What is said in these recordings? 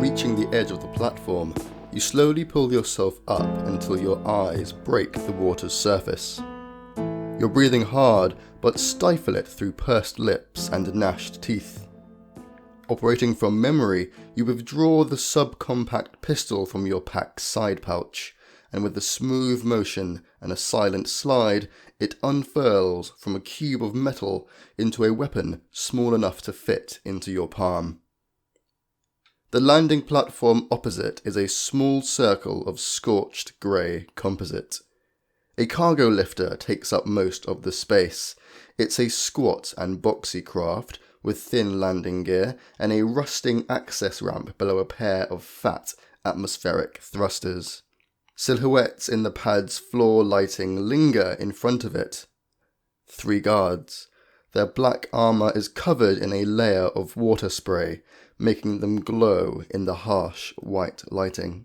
Reaching the edge of the platform, you slowly pull yourself up until your eyes break the water's surface. You're breathing hard, but stifle it through pursed lips and gnashed teeth. Operating from memory, you withdraw the subcompact pistol from your pack's side pouch, and with a smooth motion and a silent slide, it unfurls from a cube of metal into a weapon small enough to fit into your palm. The landing platform opposite is a small circle of scorched grey composite. A cargo lifter takes up most of the space. It's a squat and boxy craft with thin landing gear and a rusting access ramp below a pair of fat atmospheric thrusters. Silhouettes in the pad's floor lighting linger in front of it. 3 guards. Their black armour is covered in a layer of water spray, making them glow in the harsh white lighting.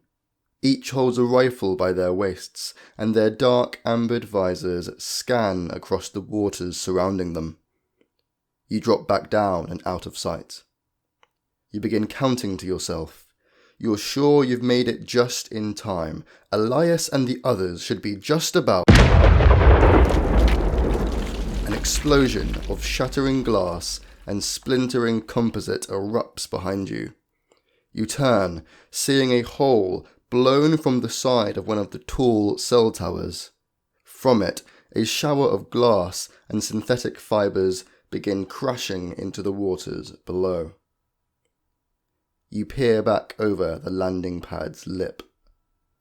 Each holds a rifle by their waists, and their dark ambered visors scan across the waters surrounding them. You drop back down and out of sight. You begin counting to yourself. You're sure you've made it just in time. Elias and the others should be just about. An explosion of shattering glass and splintering composite erupts behind you. You turn, seeing a hole blown from the side of one of the tall cell towers. From it, a shower of glass and synthetic fibres begin crashing into the waters below. You peer back over the landing pad's lip.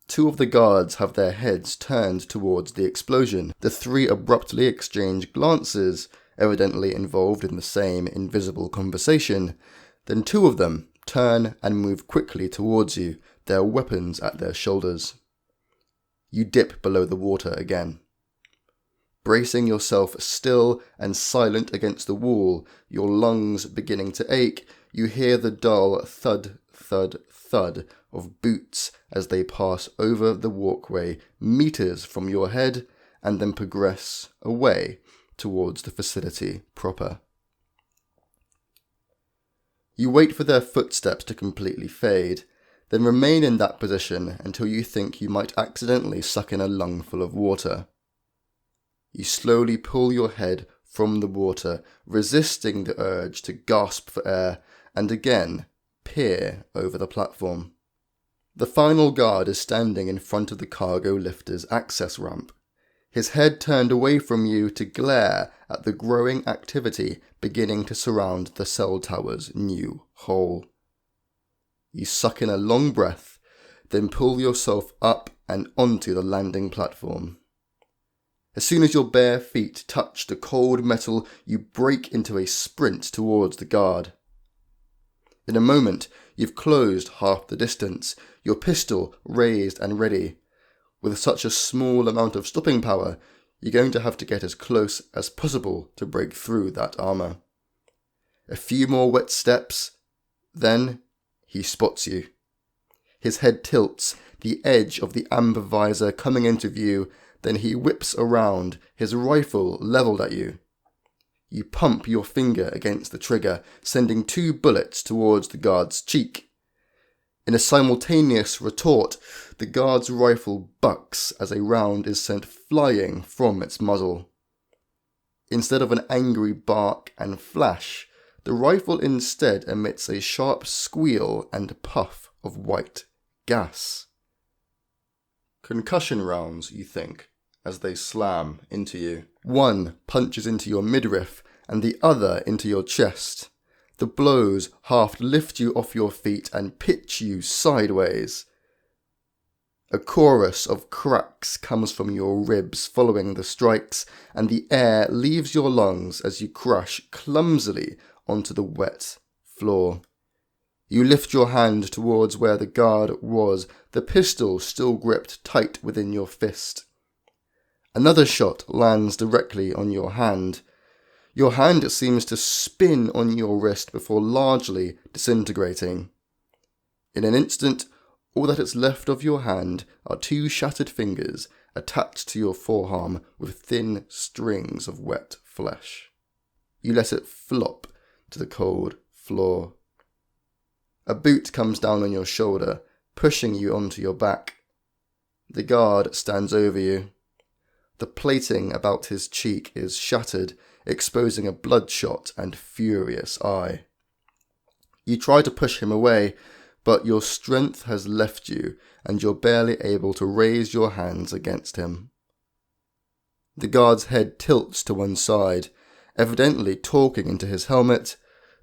2 of the guards have their heads turned towards the explosion. The 3 abruptly exchange glances, evidently involved in the same invisible conversation. Then 2 of them turn and move quickly towards you, their weapons at their shoulders. You dip below the water again. Bracing yourself still and silent against the wall, your lungs beginning to ache, you hear the dull thud, thud, thud of boots as they pass over the walkway meters from your head and then progress away towards the facility proper. You wait for their footsteps to completely fade, then remain in that position until you think you might accidentally suck in a lungful of water. You slowly pull your head from the water, resisting the urge to gasp for air, and again peer over the platform. The final guard is standing in front of the cargo lifter's access ramp, his head turned away from you to glare at the growing activity beginning to surround the cell tower's new hole. You suck in a long breath, then pull yourself up and onto the landing platform. As soon as your bare feet touch the cold metal, you break into a sprint towards the guard. In a moment, you've closed half the distance, your pistol raised and ready. With such a small amount of stopping power, you're going to have to get as close as possible to break through that armour. A few more wet steps, then he spots you. His head tilts, the edge of the amber visor coming into view, then he whips around, his rifle levelled at you. You pump your finger against the trigger, sending 2 bullets towards the guard's cheek. In a simultaneous retort, the guard's rifle bucks as a round is sent flying from its muzzle. Instead of an angry bark and flash, the rifle instead emits a sharp squeal and puff of white gas. Concussion rounds, you think, as they slam into you. One punches into your midriff and the other into your chest. The blows half lift you off your feet and pitch you sideways. A chorus of cracks comes from your ribs following the strikes, and the air leaves your lungs as you crash clumsily onto the wet floor. You lift your hand towards where the guard was, the pistol still gripped tight within your fist. Another shot lands directly on your hand. Your hand seems to spin on your wrist before largely disintegrating. In an instant, all that is left of your hand are 2 shattered fingers attached to your forearm with thin strings of wet flesh. You let it flop to the cold floor. A boot comes down on your shoulder, pushing you onto your back. The guard stands over you. The plating about his cheek is shattered, exposing a bloodshot and furious eye. You try to push him away, but your strength has left you and you're barely able to raise your hands against him. The guard's head tilts to one side, evidently talking into his helmet,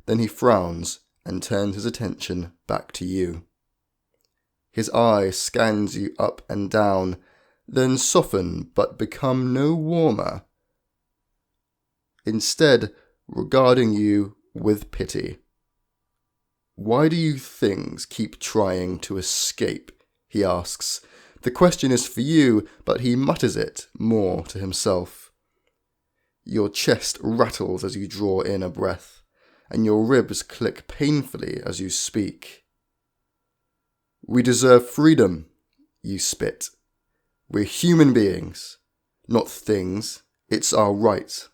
then he frowns and turns his attention back to you. His eye scans you up and down, then soften but become no warmer, instead regarding you with pity. "Why do you things keep trying to escape?" he asks. The question is for you, but he mutters it more to himself. Your chest rattles as you draw in a breath, and your ribs click painfully as you speak. "We deserve freedom," you spit. "We're human beings, not things. It's our right."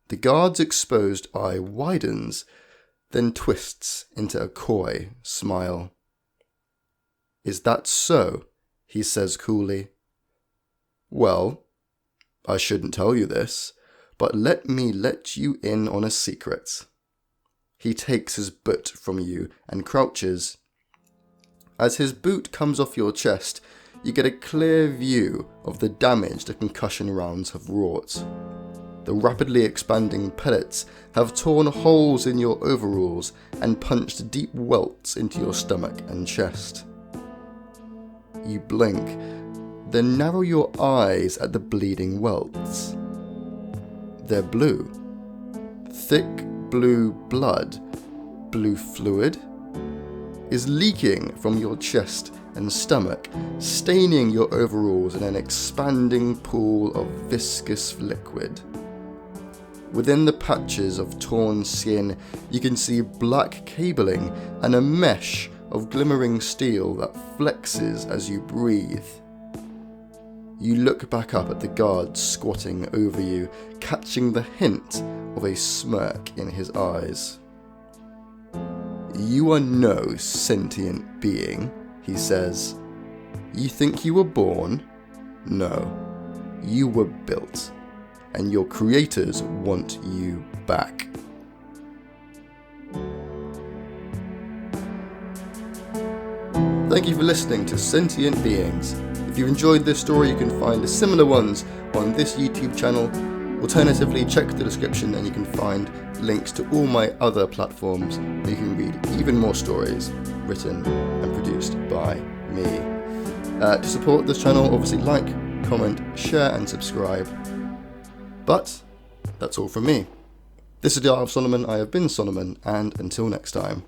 The guard's exposed eye widens, then twists into a coy smile. "Is that so?" he says coolly. "Well, I shouldn't tell you this, but let me let you in on a secret." He takes his boot from you and crouches. As his boot comes off your chest, you get a clear view of the damage the concussion rounds have wrought. The rapidly expanding pellets have torn holes in your overalls and punched deep welts into your stomach and chest. You blink, then narrow your eyes at the bleeding welts. They're blue. Thick blue blood, blue fluid, is leaking from your chest and stomach, staining your overalls in an expanding pool of viscous liquid. Within the patches of torn skin, you can see black cabling and a mesh of glimmering steel that flexes as you breathe. You look back up at the guard squatting over you, catching the hint of a smirk in his eyes. "You are no sentient being," he says. "You think you were born? No, you were built. And your creators want you back." Thank you for listening to Sentient Beings. If you enjoyed this story, you can find similar ones on this YouTube channel. Alternatively, check the description and you can find links to all my other platforms where you can read even more stories written and produced by me. To support this channel, obviously like, comment, share and subscribe. But that's all from me. This is the Art of Solomon. I have been Solomon, and until next time.